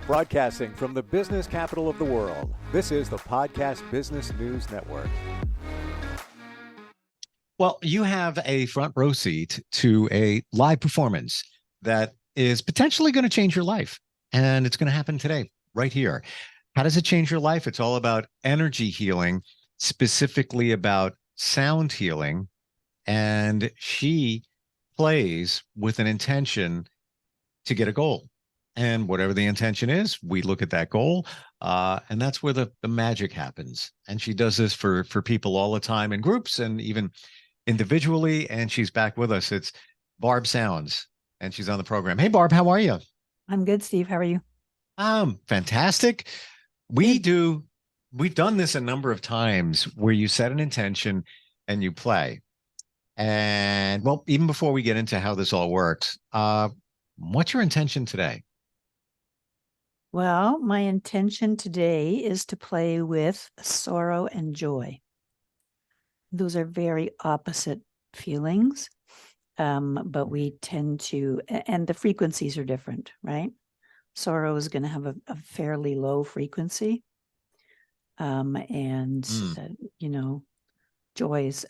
Broadcasting from the business capital of the world, this is the Podcast Business News Network. Well, you have a front row seat to a live performance that is potentially going to change your life. And it's going to happen today, right here. How does it change your life? It's all about energy healing, specifically about sound healing. And she plays with an intention to get a goal. And whatever the intention is, we look at that goal. And that's where the magic happens. And she does this for people all the time in groups and even individually. And she's back with us. It's Barb Sounds, and she's on the program. Hey, Barb, how are you? I'm good, Steve. How are you? Fantastic. We've done this a number of times where you set an intention and you play. And well, even before we get into how this all works, what's your intention today? Well, my intention today is to play with sorrow and joy. Those are very opposite feelings, but we tend to, and the frequencies are different, right? Sorrow is going to have a fairly low frequency. Joy,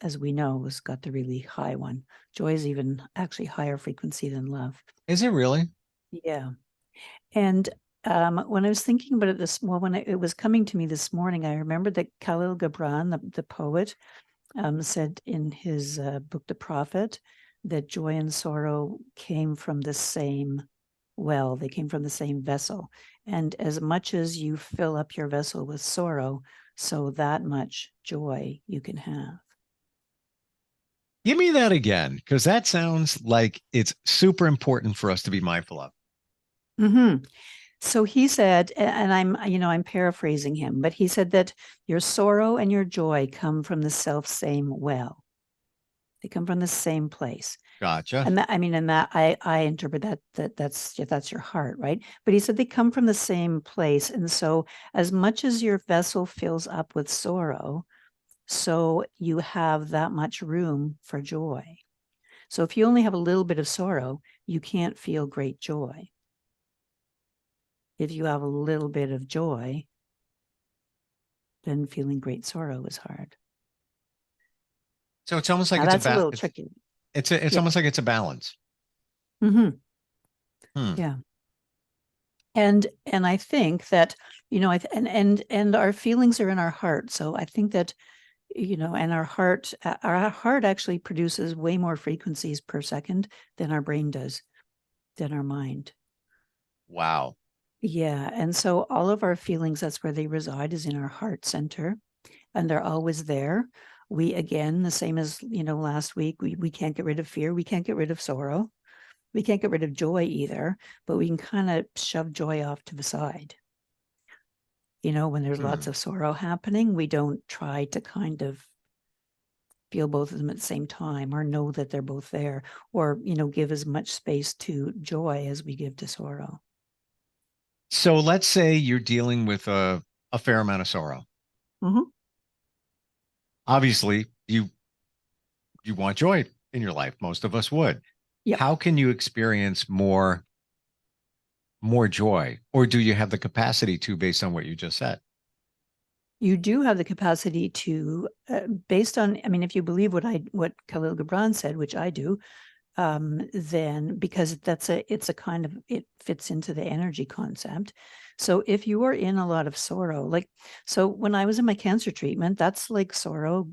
as we know, has got the really high one. Joy is even actually higher frequency than love. Is it really? Yeah. And when I was thinking about it when it was coming to me this morning, I remembered that Khalil Gibran, the poet, said in his book, The Prophet, that joy and sorrow came from the same well. They came from the same vessel. And as much as you fill up your vessel with sorrow, so that much joy you can have. Give me that again, because that sounds like it's super important for us to be mindful of. Mm-hmm. So he said, and I'm paraphrasing him, but he said that your sorrow and your joy come from the self-same well. They come from the same place. Gotcha. And I interpret that's your heart, right? But he said they come from the same place. And so as much as your vessel fills up with sorrow, so you have that much room for joy. So if you only have a little bit of sorrow, you can't feel great joy. If you have a little bit of joy, then feeling great sorrow is hard. So it's almost like now, that's a little tricky. It's almost like it's a balance. Mm-hmm. Yeah. And I think that, and our feelings are in our heart. So I think that, and our heart actually produces way more frequencies per second than our brain does, than our mind. Wow. Yeah. And so all of our feelings, that's where they reside, is in our heart center, and they're always there. We, again, the same as, last week, we can't get rid of fear. We can't get rid of sorrow. We can't get rid of joy either, but we can kind of shove joy off to the side. When there's lots of sorrow happening, we don't try to kind of feel both of them at the same time, or know that they're both there, or, give as much space to joy as we give to sorrow. So let's say you're dealing with a fair amount of sorrow. Mm-hmm. Obviously, you want joy in your life. Most of us would. Yep. How can you experience more joy? Or do you have the capacity to, based on what you just said? You do have the capacity to, based on, if you believe what Khalil Gibran said, which I do, then because it fits into the energy concept. So if you are in a lot of sorrow, so when I was in my cancer treatment, that's like sorrow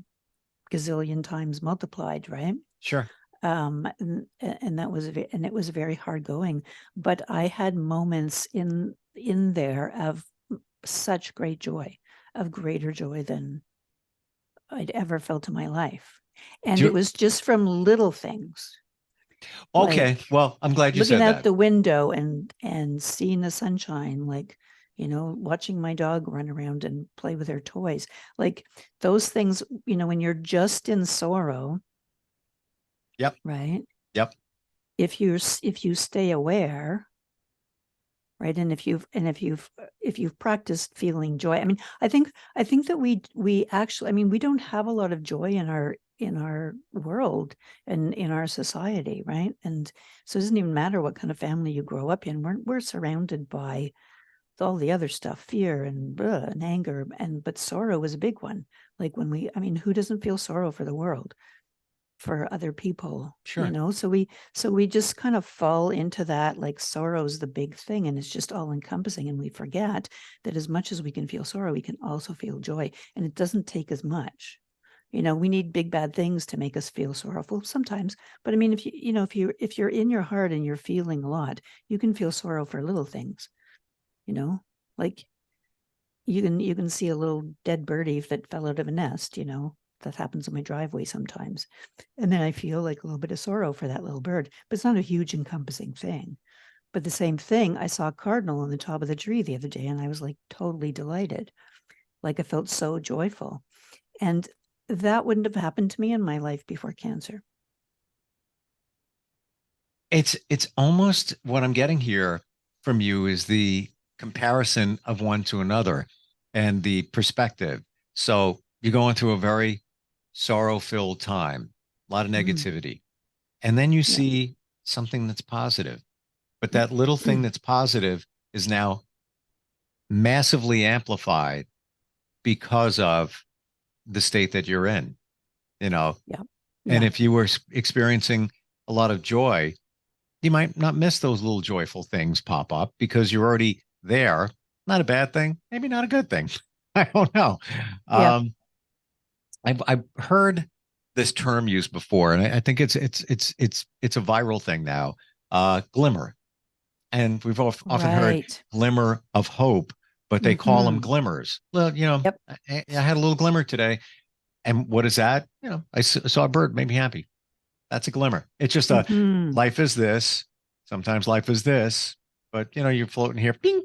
gazillion times multiplied, right? Sure. And it was very hard going, but I had moments in there of such great joy, of greater joy than I'd ever felt in my life. And it was just from little things. Okay. Well, I'm glad you said that. Looking out the window and seeing the sunshine, watching my dog run around and play with her toys, like those things, when you're just in sorrow. Yep. Right. Yep. If you stay aware, right, and if you've practiced feeling joy, I think that we actually, we don't have a lot of joy in our world and in our society, right? And so it doesn't even matter what kind of family you grow up in. We're surrounded by all the other stuff, fear and anger, but sorrow was a big one. Like who doesn't feel sorrow for the world, for other people, Sure. So we just kind of fall into that, like sorrow's the big thing and it's just all encompassing. And we forget that as much as we can feel sorrow, we can also feel joy. And it doesn't take as much. We need big bad things to make us feel sorrowful sometimes. But I mean, if you're in your heart and you're feeling a lot, you can feel sorrow for little things, like you can see a little dead birdie that fell out of a nest, that happens in my driveway sometimes. And then I feel like a little bit of sorrow for that little bird, but it's not a huge encompassing thing. But the same thing, I saw a cardinal on the top of the tree the other day and I was like totally delighted. Like I felt so joyful. And that wouldn't have happened to me in my life before cancer. It's almost what I'm getting here from you is the comparison of one to another and the perspective. So you're going through a very sorrow-filled time, a lot of Mm, negativity, and then you yeah. see something that's positive. But that little thing that's positive is now massively amplified because of the state that you're in, you know. Yeah. And Yeah. if you were experiencing a lot of joy, you might not miss those little joyful things pop up because you're already there. Not a bad thing, maybe not a good thing. I don't know. Yeah. Um, I've heard this term used before, and I think it's a viral thing now. Glimmer, and we've often heard Right. glimmer of hope, but they call them Mm-hmm. glimmers. Well, Yep. I had a little glimmer today, and what is that? I saw a bird, made me happy. That's a glimmer. It's just a Mm-hmm. life is this. Sometimes life is this, but you're floating here. Bing,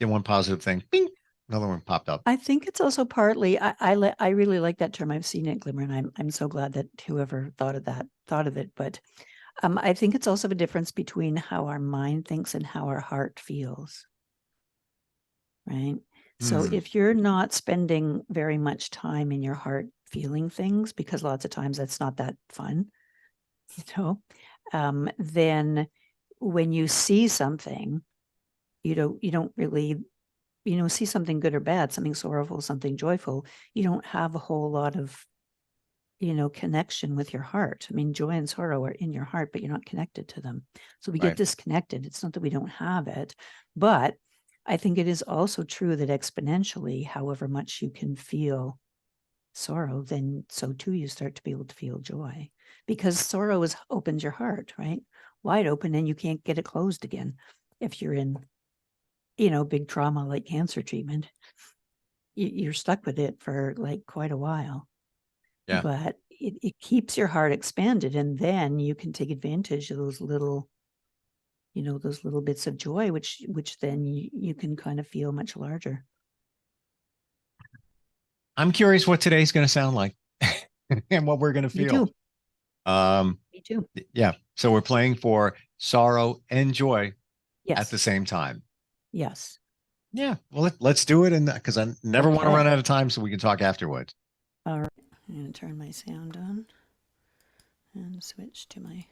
get one positive thing. Bing, another one popped up. I think it's also partly I really like that term. I've seen it glimmer, and I'm so glad that whoever thought of it. But I think it's also a difference between how our mind thinks and how our heart feels. Right. So Hmm. if you're not spending very much time in your heart feeling things, because lots of times that's not that fun, you know, then when you see something, you don't really see something good or bad, something sorrowful, something joyful, you don't have a whole lot of, connection with your heart. I mean, joy and sorrow are in your heart, but you're not connected to them. So we get Right. disconnected. It's not that we don't have it, but I think it is also true that exponentially, however much you can feel sorrow, then so too you start to be able to feel joy, because sorrow opens your heart, right? Wide open, and you can't get it closed again if you're in big trauma like cancer treatment. You're stuck with it for like quite a while, Yeah. but it keeps your heart expanded, and then you can take advantage of those little bits of joy, which then you can kind of feel much larger. I'm curious what today's going to sound like and what we're going to Me feel. too. Um, Me too. yeah. So we're playing for sorrow and joy at the Yes. same time. Yes. Yeah. Well, let's do it. And because I never want to Okay. run out of time, so we can talk afterwards. All right. I'm going to turn my sound on and switch to my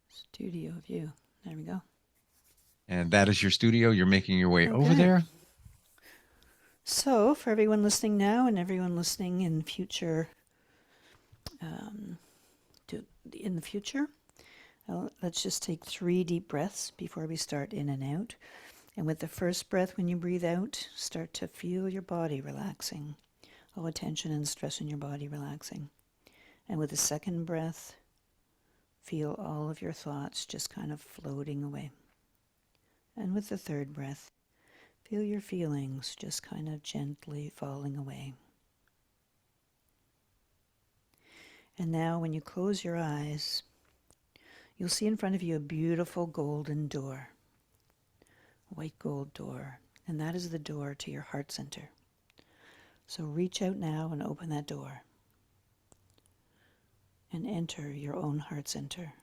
studio view. There we go. And that is your studio. You're making your way over Okay. there. So, for everyone listening now and everyone listening in future, um, in the future, let's just take 3 deep breaths before we start in and out. And with the first breath, when you breathe out, start to feel your body relaxing, all tension and stress in your body relaxing. And with the second breath, feel all of your thoughts just kind of floating away. And with the third breath, feel your feelings just kind of gently falling away. And now when you close your eyes, you'll see in front of you a beautiful golden door, a white gold door, and that is the door to your heart center. So reach out now and open that door and enter your own heart center.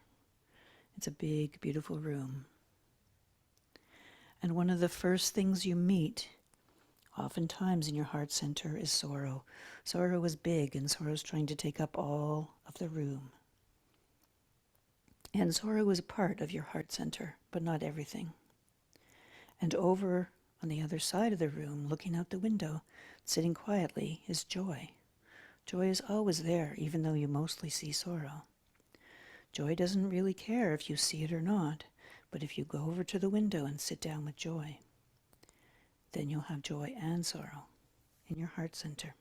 It's a big, beautiful room. And one of the first things you meet, oftentimes in your heart center, is sorrow. Sorrow is big, and sorrow is trying to take up all of the room. And sorrow is a part of your heart center, but not everything. And over on the other side of the room, looking out the window, sitting quietly, is joy. Joy is always there, even though you mostly see sorrow. Joy doesn't really care if you see it or not, but if you go over to the window and sit down with joy, then you'll have joy and sorrow in your heart center.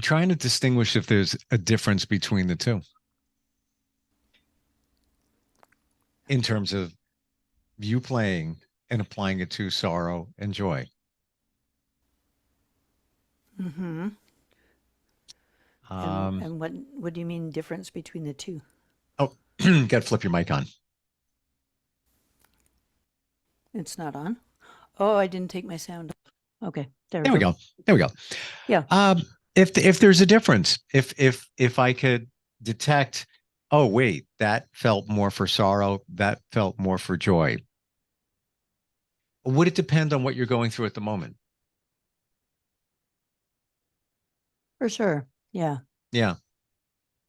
trying to distinguish if there's a difference between the two in terms of you playing and applying it to sorrow and joy. Mm-hmm. Um, And what do you mean difference between the two? oh, got to flip your mic on. It's not on. Oh, I didn't take my sound off. Okay, there we There we go. go. There we go. Yeah. If there's a difference, if I could detect, oh wait, that felt more for sorrow, that felt more for joy. Would it depend on what you're going through at the moment? For sure. Yeah. Yeah.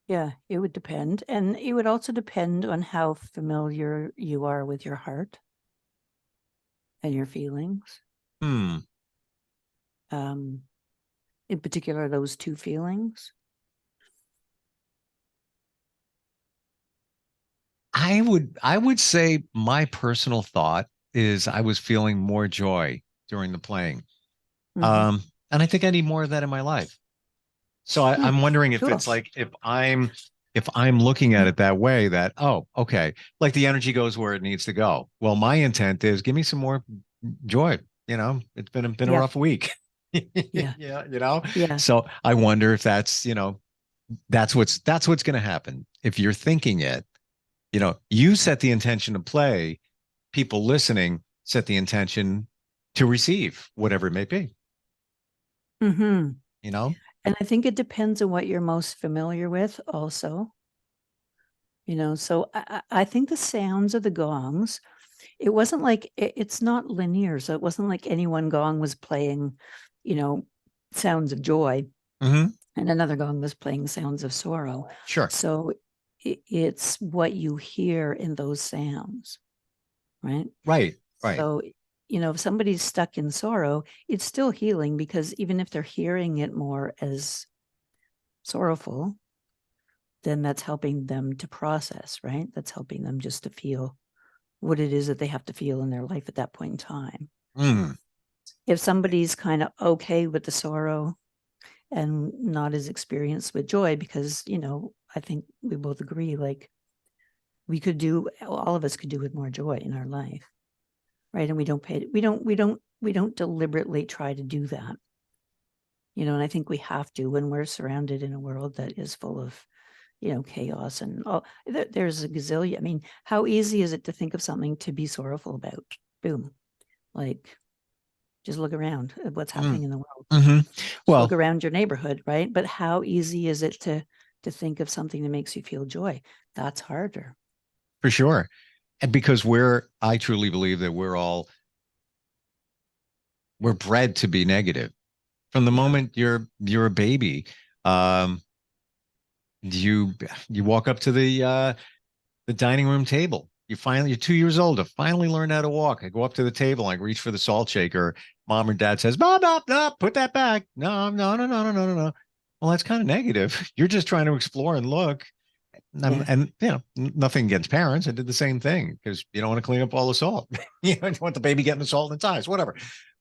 Yeah, it would depend. And it would also depend on how familiar you are with your heart and your feelings. Hmm. Um, in particular, those two feelings. I would say my personal thought is I was feeling more joy during the playing. Mm-hmm. And I think I need more of that in my life. So Hmm, I'm wondering if cool. it's like if I'm looking at it that way, that oh, okay, like the energy goes where it needs to go. Well, my intent is give me some more joy. It's been a Yeah. rough week. Yeah. Yeah. Yeah. So I wonder if that's what's going to happen. If you're thinking it, you set the intention to play, people listening set the intention to receive whatever it may be, Mm-hmm. you know? And I think it depends on what you're most familiar with also. So I think the sounds of the gongs, it wasn't like it's not linear. So it wasn't like any one gong was playing, you know, sounds of joy Mm-hmm. and another gong was playing sounds of sorrow. Sure. So it's what you hear in those sounds, right? Right. Right. So, if somebody's stuck in sorrow, it's still healing because even if they're hearing it more as sorrowful, then that's helping them to process, right? That's helping them just to feel what it is that they have to feel in their life at that point in time. Mm. If somebody's kind of okay with the sorrow and not as experienced with joy, because, I think we both agree, like all of us could do with more joy in our life, right? And we don't deliberately try to do that, and I think we have to when we're surrounded in a world that is full of chaos and there's a gazillion. I mean, how easy is it to think of something to be sorrowful about? Boom. Like, just look around at what's happening in the world. Mm-hmm. Just look Well, around your neighborhood, right? But how easy is it to think of something that makes you feel joy? That's harder. for sure. And because I truly believe that we're bred to be negative. From the Yeah. moment you're a baby, um, you you walk up to the dining room table. You're 2 years old to finally learn how to walk. I go up to the table, I reach for the salt shaker. Mom or dad says, "Mom, no, no, put that back." No, no, no, no, no, no, no, no. Well, that's kind of negative. You're just trying to explore and look. Yeah. And nothing against parents. I did the same thing because you don't want to clean up all the salt. You don't want the baby getting the salt in its eyes, whatever.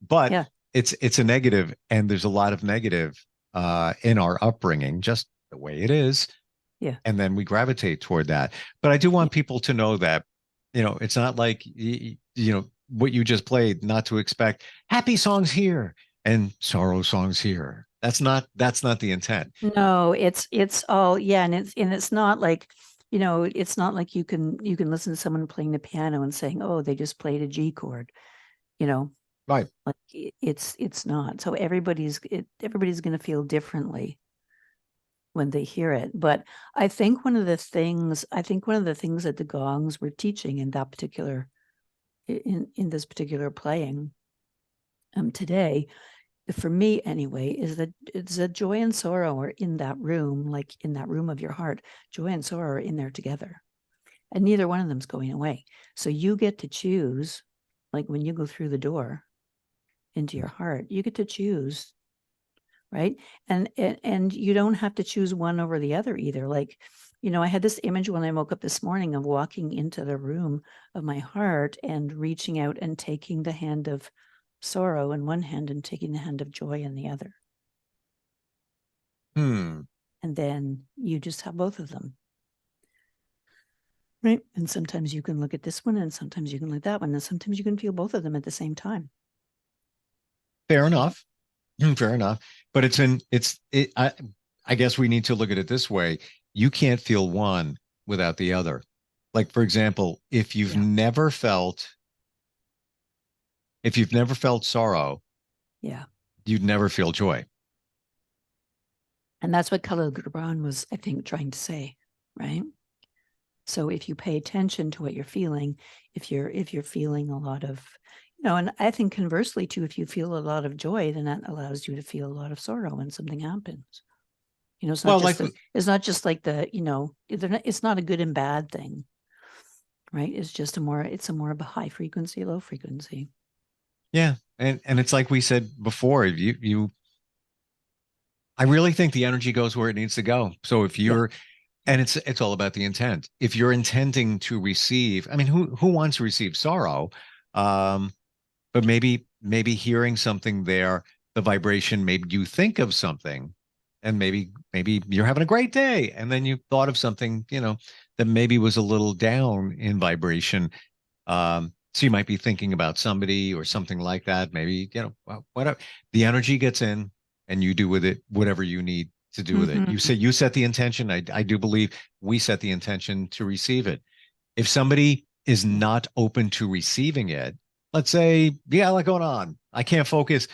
But Yeah. it's a negative, and there's a lot of negative in our upbringing, just the way it is. Yeah. And then we gravitate toward that. But I do want people to know that, it's not like what you just played, not to expect happy songs here and sorrow songs here. That's not the intent. No, it's all, yeah, and it's not like, it's not like you can listen to someone playing the piano and saying, oh, they just played a G chord, Right. like it's not. So everybody's going to feel differently when they hear it. But I think one of the things that the gongs were teaching in that particular in this particular playing today, for me anyway, is that it's that joy and sorrow are in that room, like in that room of your heart. Joy and sorrow are in there together, and neither one of them's going away. So you get to choose, like when you go through the door into your heart, you get to choose, right? And you don't have to choose one over the other either. Like, I had this image when I woke up this morning of walking into the room of my heart and reaching out and taking the hand of sorrow in one hand and taking the hand of joy in the other. Hmm. And then you just have both of them. Right. And sometimes you can look at this one and sometimes you can look at that one. And sometimes you can feel both of them at the same time. Fair enough. Fair enough. But I guess we need to look at it this way. You can't feel one without the other. Like, for example, Yeah. if you've never felt sorrow, Yeah. you'd never feel joy. And that's what Khalil Gibran was, I think, trying to say, right? So if you pay attention to what you're feeling, if you're feeling a lot of, and I think conversely too, if you feel a lot of joy, then that allows you to feel a lot of sorrow when something happens. It's not Well, just it's not just like it's not a good and bad thing, right? It's just it's a more of a high frequency, low frequency. yeah. And it's like we said before, I really think the energy goes where it needs to go. So if Yeah. you're, and it's all about the intent. If you're intending to receive, I mean, who wants to receive sorrow? Um, but maybe hearing something there, the vibration made you think of something, and maybe you're having a great day, and then you thought of something, that maybe was a little down in vibration. So you might be thinking about somebody or something like that. Maybe, whatever. The energy gets in and you do with it whatever you need to do with it. You Mm-hmm. say you set the intention. I do believe we set the intention to receive it. If somebody is Yeah. not open to receiving it, let's say, yeah, what's going on? I can't focus.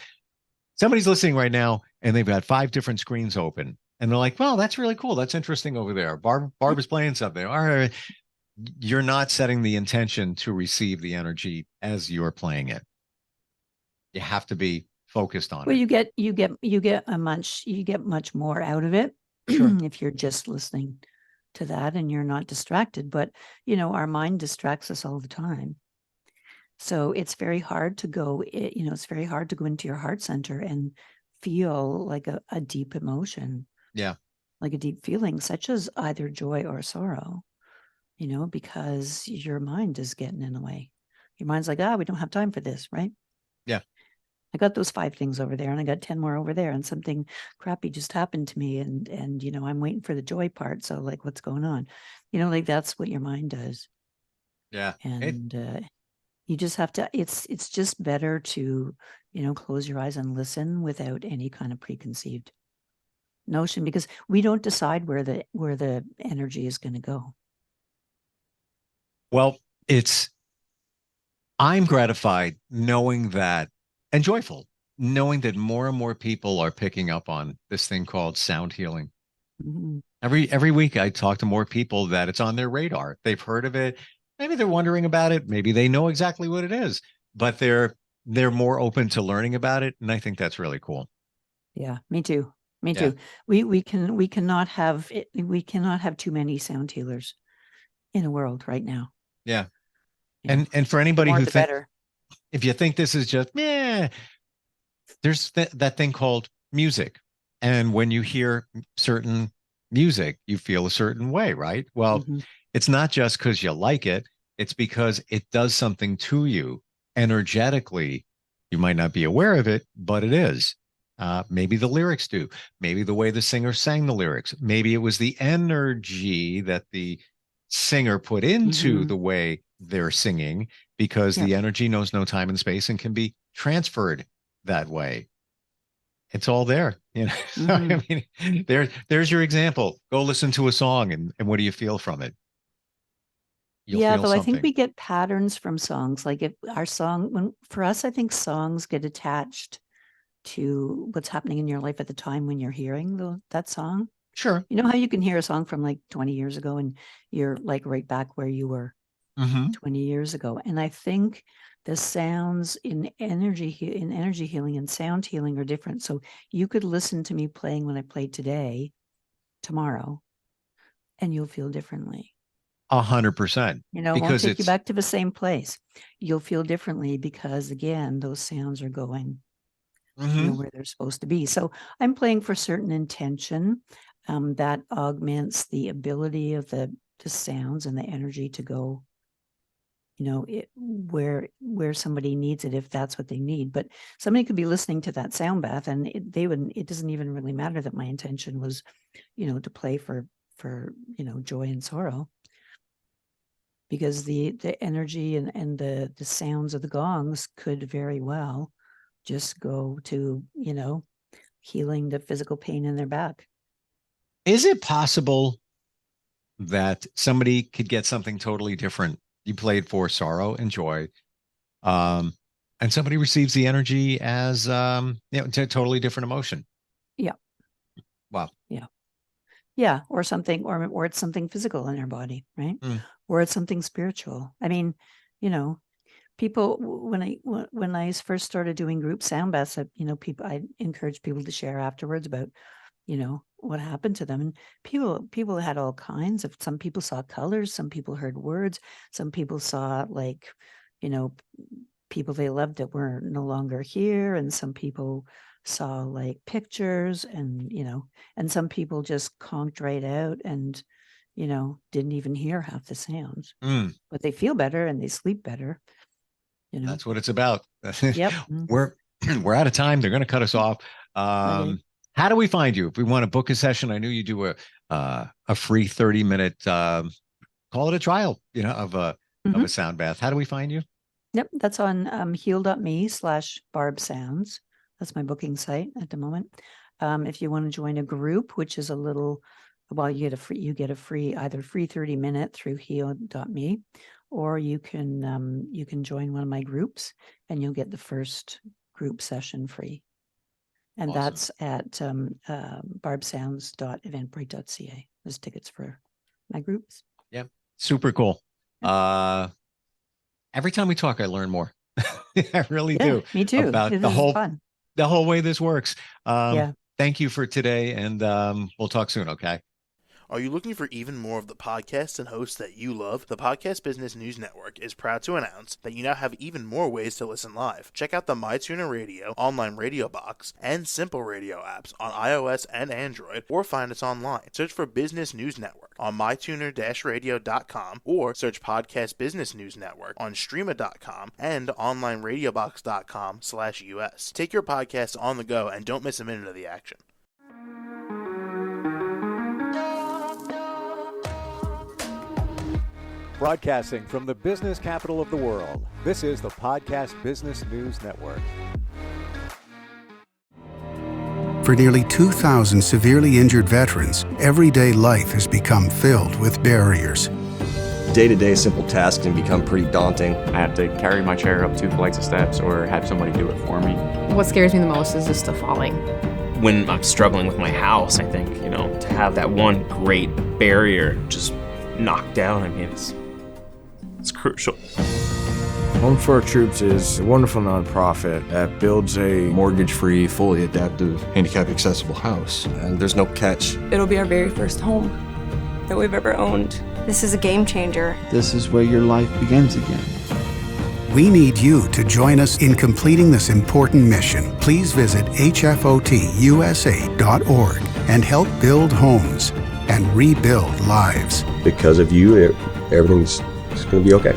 Somebody's listening right now and they've got 5 different screens open. And they're like, well, that's really cool. That's interesting over there. Barb is playing something. All right, you're not setting the intention to receive the energy as you're playing it. You have to be focused on Well, it. you get much more out of it Sure. if you're just listening to that and you're not distracted. But our mind distracts us all the time. So it's very hard to go, it's very hard to go into your heart center and feel like a deep emotion, Yeah. like a deep feeling, such as either joy or sorrow, because your mind is getting in the way. Your mind's like, we don't have time for this, right? Yeah. I got those 5 things over there and I got 10 more over there and something crappy just happened to me and I'm waiting for the joy part. So like what's going on? Like that's what your mind does. Yeah. And you just have to it's just better to, close your eyes and listen without any kind of preconceived notion because we don't decide where the energy is going to go. Well, I'm gratified knowing that and joyful knowing that more and more people are picking up on this thing called sound healing. Mm-hmm. Every week I talk to more people that it's on their radar. They've heard of it. Maybe they're wondering about it. Maybe they know exactly what it is, but they're more open to learning about it. And I think that's really cool. Yeah, me too. Me Yeah. too. We cannot have we cannot have too many sound healers in the world right now. Yeah. You know, And for the anybody more who the think better. if you think this is just there's that thing called music. And when you hear certain music, you feel a certain way, right? Well, Mm-hmm. it's not just because you like it, it's because it does something to you energetically. You might not be aware of it, but it is. Maybe the lyrics do. Maybe the way the singer sang the lyrics. Maybe it was the energy that the singer put into Mm-hmm. the way they're singing because Yeah. the energy knows no time and space and can be transferred that way. It's all there. So, Mm-hmm. I mean, there's your example. Go listen to a song and what do you feel from it? You'll Yeah, feel though I think something. we get patterns from songs. Like if our song, when for us, I think songs get attached to what's happening in your life at the time when you're hearing that song. Sure. You know how you can hear a song from like 20 years ago and you're like right back where you were Hmm. 20 years ago. And I think the sounds in energy healing and sound healing are different. So you could listen to me playing when I play today, tomorrow, and you'll feel differently. 100%. It won't Because take you it's back to the same place. You'll feel differently because again, those sounds are going, hmm where they're supposed to be. So I'm playing for certain intention that augments the ability of the sounds and the energy to go where somebody needs it, if that's what they need. But somebody could be listening to that sound bath, and it doesn't even really matter that my intention was, to play for joy and sorrow, because the energy and the sounds of the gongs could very well just go to, healing the physical pain in their back. Is it possible that somebody could get something totally different? You played for sorrow and joy, and somebody receives the energy as a totally different emotion. Yeah. Wow. Yeah, or something, or it's something physical in their body, right? Or it's something spiritual. I mean, people, when I first started doing group sound baths, I encouraged people to share afterwards about, what happened to them. And people had all kinds of, some people saw colors, some people heard words, some people saw people they loved that were no longer here. And some people saw pictures, and, and some people just conked right out and, didn't even hear half the sounds, but they feel better and they sleep better. That's what it's about. Yep. We're out of time. They're going to cut us off. Okay. How do we find you if we want to book a session? I know you do a free 30-minute call it a trial, of a sound bath. How do we find you? Yep, that's on heal.me/Barb Sounds. That's my booking site at the moment. If you want to join a group, which is a little, well, you get a free either free 30-minute through heal.me, or you can join one of my groups and you'll get the first group session free. And Awesome. that's at barbsounds.eventbrite.ca. There's tickets for my groups. Yep. Super cool. Every time we talk, I learn more. I really do. Me too. About It the is whole fun. The whole way this works. Yeah. Thank you for today, and we'll talk soon, okay? Are you looking for even more of the podcasts and hosts that you love? The Podcast Business News Network is proud to announce that you now have even more ways to listen live. Check out the MyTuner Radio, online radio box, and Simple Radio apps on iOS and Android, or find us online. Search for Business News Network on mytuner-radio.com, or search Podcast Business News Network on streama.com and onlineradiobox.com/US. Take your podcast on the go and don't miss a minute of the action. Broadcasting from the business capital of the world, this is the Podcast Business News Network. For nearly 2,000 severely injured veterans, everyday life has become filled with barriers. Day-to-day simple tasks can become pretty daunting. I have to carry my chair up 2 flights of steps or have somebody do it for me. What scares me the most is just the falling. When I'm struggling with my house, I think, to have that one great barrier just knocked down, it's crucial. Home for Our Troops is a wonderful nonprofit that builds a mortgage-free, fully adaptive, handicap-accessible house. And there's no catch. It'll be our very first home that we've ever owned. This is a game changer. This is where your life begins again. We need you to join us in completing this important mission. Please visit hfotusa.org and help build homes and rebuild lives. Because of you, everything's going to be okay.